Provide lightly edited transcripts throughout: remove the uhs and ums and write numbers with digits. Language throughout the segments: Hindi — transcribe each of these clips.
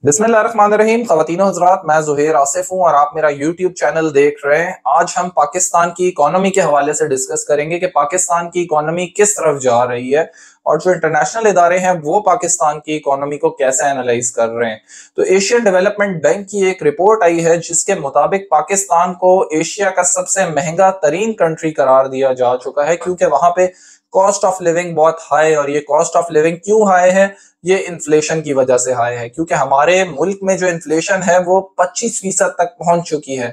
बिस्मिल्लाहिर्रहमानिर्रहीम। ख़वातीनो हज़रात, मैं ज़ुहैर आसिफ हूँ और आप मेरा यूट्यूब चैनल देख रहे हैं। आज हम पाकिस्तान की इकोनॉमी के हवाले से डिस्कस करेंगे कि पाकिस्तान की इकोनॉमी किस तरफ जा रही है और जो इंटरनेशनल इदारे हैं वो पाकिस्तान की इकोनॉमी को कैसे एनालाइज कर रहे हैं। तो एशियन डेवलपमेंट बैंक की एक रिपोर्ट आई है जिसके मुताबिक पाकिस्तान को एशिया का सबसे महंगा तरीन कंट्री करार दिया जा चुका है, क्योंकि वहां पे कॉस्ट ऑफ लिविंग बहुत हाई। और ये कॉस्ट ऑफ लिविंग क्यों हाई है? ये इन्फ्लेशन की वजह से हाई है, क्योंकि हमारे मुल्क में जो इन्फ्लेशन है वो 25% तक पहुंच चुकी है।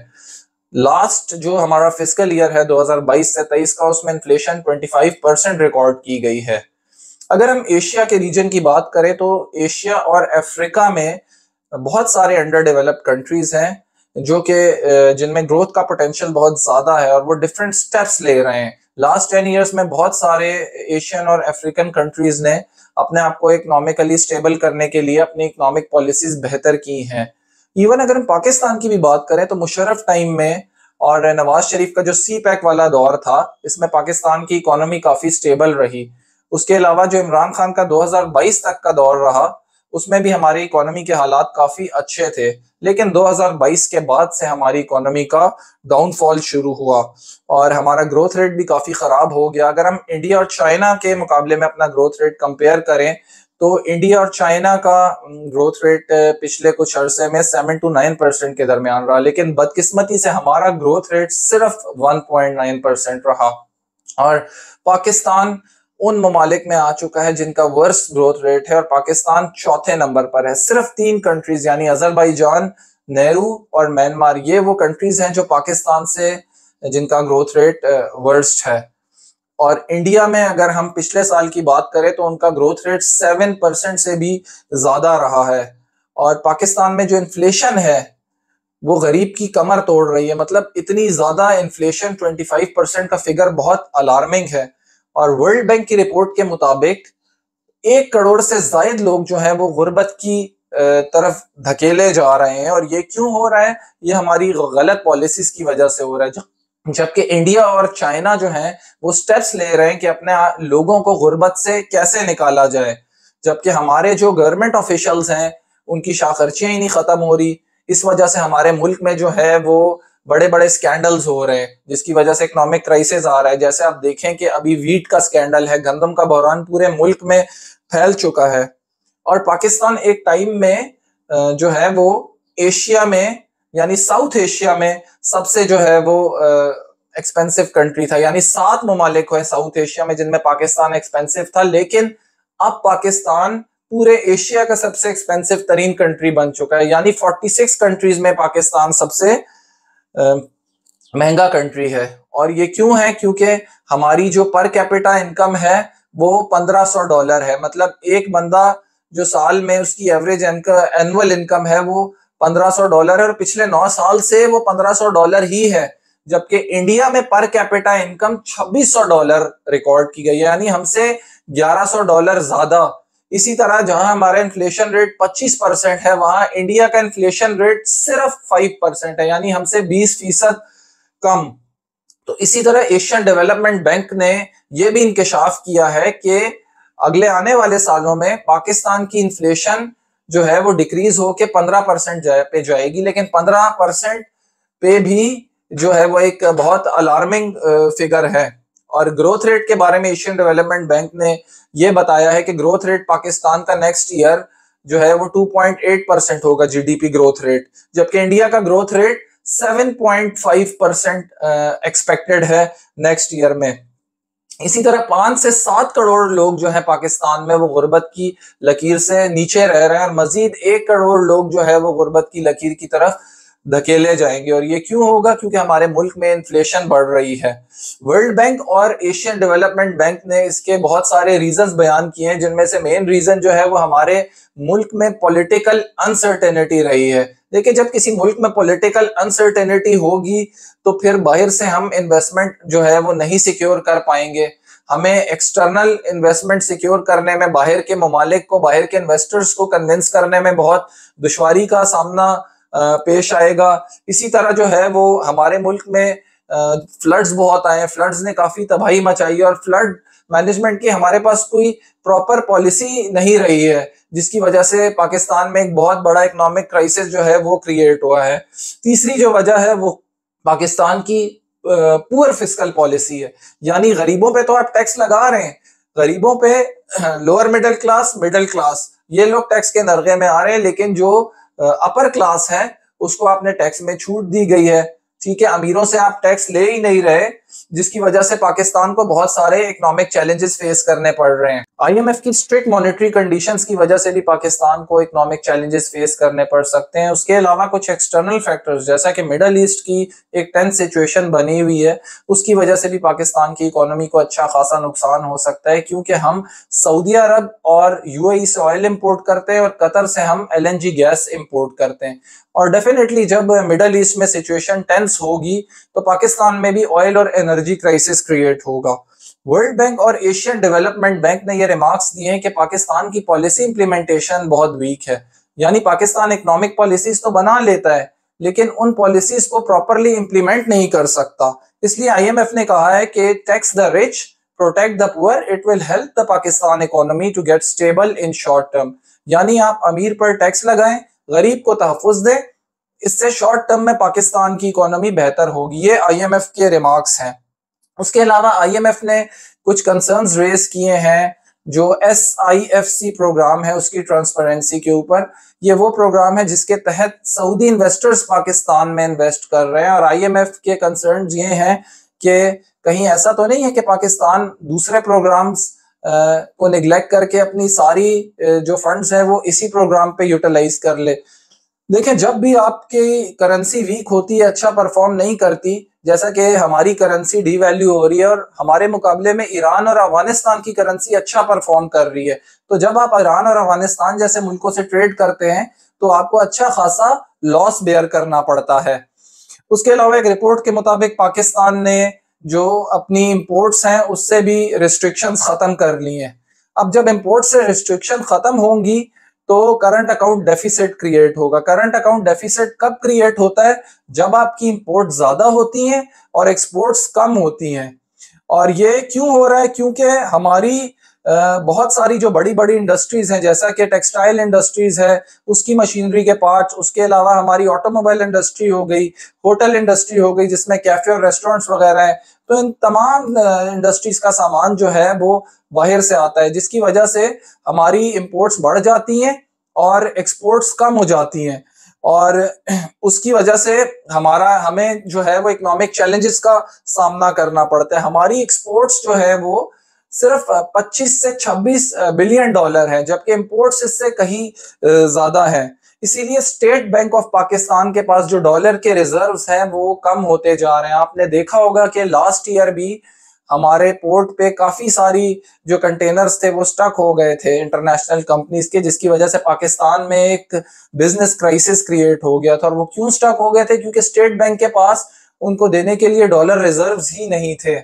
लास्ट जो हमारा फिस्कल ईयर है 2022 से 23 का, उसमें इन्फ्लेशन 25% रिकॉर्ड की गई है। अगर हम एशिया के रीजन की बात करें तो एशिया और अफ्रीका में बहुत सारे अंडर डेवलप्ड कंट्रीज हैं जो कि जिनमें ग्रोथ का पोटेंशियल बहुत ज्यादा है और वो डिफरेंट स्टेप्स ले रहे हैं। लास्ट 10 इयर्स में बहुत सारे एशियन और अफ्रीकन कंट्रीज ने अपने आप को इकोनॉमिकली स्टेबल करने के लिए अपनी इकोनॉमिक पॉलिसीज बेहतर की हैं। इवन अगर हम पाकिस्तान की भी बात करें तो मुशर्रफ टाइम में और नवाज शरीफ का जो सी पैक वाला दौर था, इसमें पाकिस्तान की इकोनॉमी काफी स्टेबल रही। उसके अलावा जो इमरान खान का 2022 तक का दौर रहा, उसमें भी हमारी इकोनॉमी के हालात काफी अच्छे थे। लेकिन 2022 के बाद से हमारी इकोनॉमी का डाउनफॉल शुरू हुआ और हमारा ग्रोथ रेट भी काफी खराब हो गया। अगर हम इंडिया और चाइना के मुकाबले में अपना ग्रोथ रेट कंपेयर करें तो इंडिया और चाइना का ग्रोथ रेट पिछले कुछ अरसे में 7 to 9% के दरमियान रहा, लेकिन बदकिस्मती से हमारा ग्रोथ रेट सिर्फ 1.9% रहा। और पाकिस्तान उन ममालिक में आ चुका है जिनका वर्स्ट ग्रोथ रेट है और पाकिस्तान चौथे नंबर पर है। सिर्फ 3 कंट्रीज यानी अजरबैजान, नेहरू और म्यांमार, ये वो कंट्रीज हैं जो पाकिस्तान से जिनका ग्रोथ रेट वर्स्ट है। और इंडिया में अगर हम पिछले साल की बात करें तो उनका ग्रोथ रेट 7% से भी ज्यादा रहा है। और पाकिस्तान में जो इन्फ्लेशन है वो गरीब की कमर तोड़ रही है। मतलब इतनी ज्यादा इन्फ्लेशन, 25% का फिगर बहुत अलार्मिंग है। और वर्ल्ड बैंक की रिपोर्ट के मुताबिक 1 करोड़ से ज्यादा लोग जो हैं वो गुर्बत की तरफ धकेले जा रहे हैं। और ये क्यों हो रहा है? ये हमारी गलत पॉलिसीज की वजह से हो रहा है। जबकि इंडिया और चाइना जो है वो स्टेप्स ले रहे हैं कि अपने लोगों को गुर्बत से कैसे निकाला जाए, जबकि हमारे जो गवर्नमेंट ऑफिशियल्स हैं उनकी शाखर्चियां ही नहीं खत्म हो रही। इस वजह से हमारे मुल्क में जो है वो बड़े बड़े स्कैंडल्स हो रहे हैं, जिसकी वजह से इकोनॉमिक क्राइसिस आ रहा है। जैसे आप देखें कि अभी वीट का स्कैंडल है, गंदम का बहरान पूरे मुल्क में फैल चुका है। और पाकिस्तान एक टाइम में जो है वो एशिया में यानी साउथ एशिया में सबसे जो है वो एक्सपेंसिव कंट्री था। यानी 7 ममालिक है साउथ एशिया में जिनमें पाकिस्तान एक्सपेंसिव था, लेकिन अब पाकिस्तान पूरे एशिया का सबसे एक्सपेंसिव तरीन कंट्री बन चुका है। यानी 46 कंट्रीज में पाकिस्तान सबसे महंगा कंट्री है। और ये क्यों है? क्योंकि हमारी जो पर कैपिटा इनकम है वो $1500 है। मतलब एक बंदा जो साल में उसकी एवरेज एनुअल इनकम है वो $1500 है और पिछले 9 साल से वो $1500 ही है। जबकि इंडिया में पर कैपिटा इनकम $2600 रिकॉर्ड की गई है, यानी हमसे $1100 ज्यादा। इसी तरह जहां हमारा इन्फ्लेशन रेट 25% है, वहां इंडिया का इन्फ्लेशन रेट सिर्फ 5% है, यानी हमसे 20% कम। तो इसी तरह एशियन डेवलपमेंट बैंक ने यह भी इंकशाफ किया है कि अगले आने वाले सालों में पाकिस्तान की इन्फ्लेशन जो है वो डिक्रीज होकर 15% पे जाएगी। लेकिन 15% पे भी जो है वो एक बहुत अलार्मिंग फिगर है। और ग्रोथ रेट के बारे में एशियन डेवलपमेंट बैंक ने यह बताया है कि ग्रोथ रेट पाकिस्तान का नेक्स्ट ईयर जो है वो 2.8% होगा, जीडीपी ग्रोथ रेट। जबकि इंडिया का ग्रोथ रेट 7.5% एक्सपेक्टेड है नेक्स्ट ईयर में। इसी तरह 5 से 7 करोड़ लोग जो है पाकिस्तान में वो गुर्बत की लकीर से नीचे रह रहे हैं और मजीद 1 करोड़ लोग जो है वो गुर्बत की लकीर की तरफ धकेले जाएंगे। और ये क्यों होगा? क्योंकि हमारे मुल्क में इन्फ्लेशन बढ़ रही है। वर्ल्ड बैंक और एशियन डेवलपमेंट बैंक ने इसके बहुत सारे रीजंस बयान किए हैं, जिनमें से मेन रीजन जो है वो हमारे मुल्क में पॉलिटिकल अनसर्टेनिटी रही है। देखिए, जब किसी मुल्क में पॉलिटिकल अनसर्टेनिटी होगी तो फिर बाहर से हम इन्वेस्टमेंट जो है वो नहीं सिक्योर कर पाएंगे। हमें एक्सटर्नल इन्वेस्टमेंट सिक्योर करने में बाहर के ममालिक को, बाहर के इन्वेस्टर्स को कन्विंस करने में बहुत दुश्वारी का सामना पेश आएगा। इसी तरह जो है वो हमारे मुल्क में फ्लड्स बहुत आए, फ्लड्स ने काफी तबाही मचाई और फ्लड मैनेजमेंट की हमारे पास कोई प्रॉपर पॉलिसी नहीं रही है, जिसकी वजह से पाकिस्तान में एक बहुत बड़ा इकोनॉमिक क्राइसिस जो है वो क्रिएट हुआ है। तीसरी जो वजह है वो पाकिस्तान की पुअर फिस्कल पॉलिसी है। यानी गरीबों पे तो आप टैक्स लगा रहे हैं, गरीबों पे लोअर मिडिल क्लास ये लोग टैक्स के नरगे में आ रहे हैं, लेकिन जो अपर क्लास है उसको आपने टैक्स में छूट दी गई है। ठीक है, अमीरों से आप टैक्स ले ही नहीं रहे, जिसकी वजह से पाकिस्तान को बहुत सारे इकोनॉमिक चैलेंजेस फेस करने पड़ रहे हैं। आईएमएफ की स्ट्रिक्ट मॉनेटरी कंडीशंस की वजह से भी पाकिस्तान को इकोनॉमिक चैलेंजेस फेस करने पड़ सकते हैं। उसके अलावा कुछ एक्सटर्नल फैक्टर्स जैसा कि मिडल ईस्ट की एक टेंस सिचुएशन बनी हुई है, उसकी वजह से भी पाकिस्तान की इकोनॉमी को अच्छा खासा नुकसान हो सकता है, क्योंकि हम सऊदी अरब और यूएई से ऑयल इंपोर्ट करते हैं और कतर से हम एलएनजी गैस इंपोर्ट करते हैं। और डेफिनेटली जब मिडल ईस्ट में सिचुएशन टेंस होगी तो पाकिस्तान में भी ऑयल और एनर्जी क्राइसिस क्रिएट होगा। वर्ल्ड बैंक और एशियन डेवलपमेंट बैंक ने ये रिमार्क्स दिए हैं कि पाकिस्तान की पॉलिसी इंप्लीमेंटेशन बहुत वीक है। यानी पाकिस्तान इकोनॉमिक पॉलिसीज तो बना लेता है, लेकिन उन पॉलिसीज को प्रॉपरली इंप्लीमेंट नहीं कर सकता। इसलिए आईएमएफ ने कहा है कि tax the rich, protect the poor, it will help the Pakistan economy to get stable in short term. यानी आप अमीर पर टैक्स लगाएं, गरीब को तहफ़्फ़ुज़ दें, इससे शॉर्ट टर्म में पाकिस्तान की इकोनॉमी बेहतर होगी। ये आईएमएफ के रिमार्क्स हैं। उसके अलावा आईएमएफ ने कुछ कंसर्न्स रेज किए हैं जो SIFC प्रोग्राम है उसकी ट्रांसपेरेंसी के ऊपर। ये वो प्रोग्राम है जिसके तहत सऊदी इन्वेस्टर्स पाकिस्तान में इन्वेस्ट कर रहे हैं, और आईएमएफ के कंसर्न्स ये हैं कि कहीं ऐसा तो नहीं है कि पाकिस्तान दूसरे प्रोग्राम्स को निगलेक्ट करके अपनी सारी जो फंड्स हैं वो इसी प्रोग्राम पे यूटिलाइज कर ले। देखिए, जब भी आपकी करेंसी वीक होती है, अच्छा परफॉर्म नहीं करती, जैसा कि हमारी करेंसी डीवैल्यू हो रही है और हमारे मुकाबले में ईरान और अफगानिस्तान की करेंसी अच्छा परफॉर्म कर रही है, तो जब आप ईरान और अफगानिस्तान जैसे मुल्कों से ट्रेड करते हैं तो आपको अच्छा खासा लॉस बेयर करना पड़ता है। उसके अलावा एक रिपोर्ट के मुताबिक पाकिस्तान ने जो अपनी इंपोर्ट्स हैं उससे भी रिस्ट्रिक्शंस खत्म कर ली हैं। अब जब इंपोर्ट से रिस्ट्रिक्शन खत्म होंगी तो करंट अकाउंट डेफिसिट क्रिएट होगा। करंट अकाउंट डेफिसिट कब क्रिएट होता है? जब आपकी इंपोर्ट ज्यादा होती हैं और एक्सपोर्ट्स कम होती हैं। और ये क्यों हो रहा है? क्योंकि हमारी बहुत सारी जो बड़ी बड़ी इंडस्ट्रीज हैं, जैसा कि टेक्सटाइल इंडस्ट्रीज है, उसकी मशीनरी के पार्ट्स, उसके अलावा हमारी ऑटोमोबाइल इंडस्ट्री हो गई, होटल इंडस्ट्री हो गई जिसमें कैफे और रेस्टोरेंट्स वगैरह हैं, तो इन तमाम इंडस्ट्रीज का सामान जो है वो बाहर से आता है, जिसकी वजह से हमारी इंपोर्ट्स बढ़ जाती हैं और एक्सपोर्ट्स कम हो जाती हैं। और उसकी वजह से हमें जो है वो इकोनॉमिक चैलेंजेस का सामना करना पड़ता है। हमारी एक्सपोर्ट्स जो है वो सिर्फ 25 से 26 बिलियन डॉलर है, जबकि इंपोर्ट्स इससे कहीं ज्यादा है। इसीलिए स्टेट बैंक ऑफ पाकिस्तान के पास जो डॉलर के रिजर्व्स हैं वो कम होते जा रहे हैं। आपने देखा होगा कि लास्ट ईयर भी हमारे पोर्ट पे काफी सारी जो कंटेनर्स थे वो स्टक हो गए थे इंटरनेशनल कंपनीज के, जिसकी वजह से पाकिस्तान में एक बिजनेस क्राइसिस क्रिएट हो गया था। और वो क्यों स्टक हो गए थे? क्योंकि स्टेट बैंक के पास उनको देने के लिए डॉलर रिजर्व्स ही नहीं थे।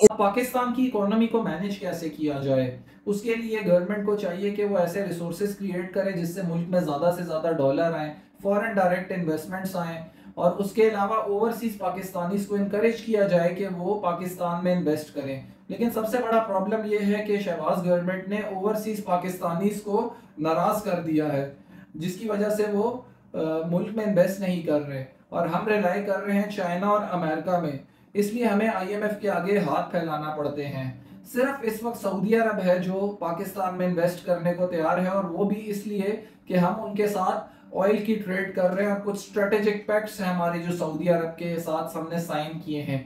पाकिस्तान की इकोनॉमी को मैनेज कैसे किया जाए, उसके लिए गवर्नमेंट को चाहिए कि वो ऐसे रिसोर्सेज क्रिएट करे जिससे मुल्क में ज़्यादा से ज़्यादा डॉलर आए, फॉरेन डायरेक्ट इन्वेस्टमेंट्स आए, और उसके अलावा ओवरसीज पाकिस्तानीज को इनकरेज किया जाए कि वो पाकिस्तान में इन्वेस्ट करें। लेकिन सबसे बड़ा प्रॉब्लम ये है कि शहबाज गवर्नमेंट ने ओवरसीज पाकिस्तानीज को नाराज कर दिया है, जिसकी वजह से वो मुल्क में इन्वेस्ट नहीं कर रहे और हम रिलाई कर रहे हैं चाइना और अमेरिका में। इसलिए हमें आईएमएफ के आगे हाथ फैलाना पड़ते हैं। सिर्फ इस वक्त सऊदी अरब है जो पाकिस्तान में इन्वेस्ट करने को तैयार है, और वो भी इसलिए कि हम उनके साथ ऑयल की ट्रेड कर रहे हैं और कुछ स्ट्रेटेजिक पैक्ट्स हैं हमारे जो सऊदी अरब के साथ हमने साइन किए हैं।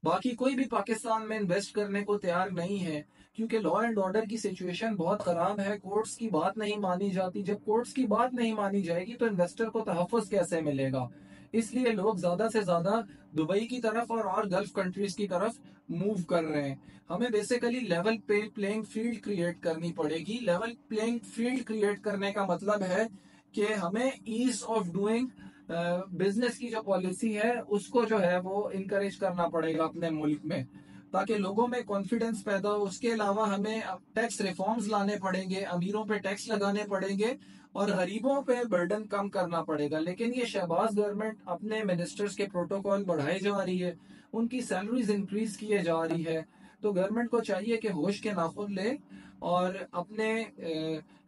बाकी कोई भी पाकिस्तान में इन्वेस्ट करने को तैयार नहीं है, क्योंकि लॉ एंड ऑर्डर की सिचुएशन बहुत खराब है। कोर्ट्स की बात नहीं मानी जाती। जब कोर्ट्स की बात नहीं मानी जाएगी तो इन्वेस्टर को तहफ़्फ़ुज़ कैसे मिलेगा? इसलिए लोग ज्यादा से ज्यादा दुबई की तरफ और गल्फ कंट्रीज की तरफ मूव कर रहे हैं। हमें basically level playing field create करनी पड़ेगी। लेवल प्लेइंग फील्ड क्रिएट करने का मतलब है कि हमें ईज ऑफ डूइंग बिजनेस की जो पॉलिसी है उसको जो है वो इनकरेज करना पड़ेगा अपने मुल्क में, ताकि लोगों में कॉन्फिडेंस पैदा हो। उसके अलावा हमें टैक्स रिफॉर्म्स लाने पड़ेंगे, अमीरों पे टैक्स लगाने पड़ेंगे और गरीबों पे बर्डन कम करना पड़ेगा। लेकिन ये शहबाज गवर्नमेंट अपने मिनिस्टर्स के प्रोटोकॉल बढ़ाए जा रही है, उनकी सैलरीज इंक्रीज किए जा रही है, तो गवर्नमेंट को चाहिए कि होश के नाखून ले और अपने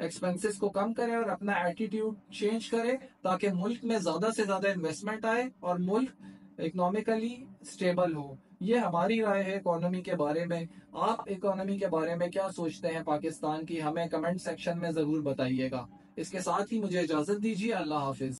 एक्सपेंसेस को कम करे और अपना एटीट्यूड चेंज करे, ताकि मुल्क में ज्यादा से ज्यादा इन्वेस्टमेंट आए और मुल्क इकोनॉमिकली स्टेबल हो। ये हमारी राय है इकोनॉमी के बारे में। आप इकोनॉमी के बारे में क्या सोचते हैं पाकिस्तान की, हमें कमेंट सेक्शन में जरूर बताइएगा। इसके साथ ही मुझे इजाजत दीजिए। अल्लाह हाफिज।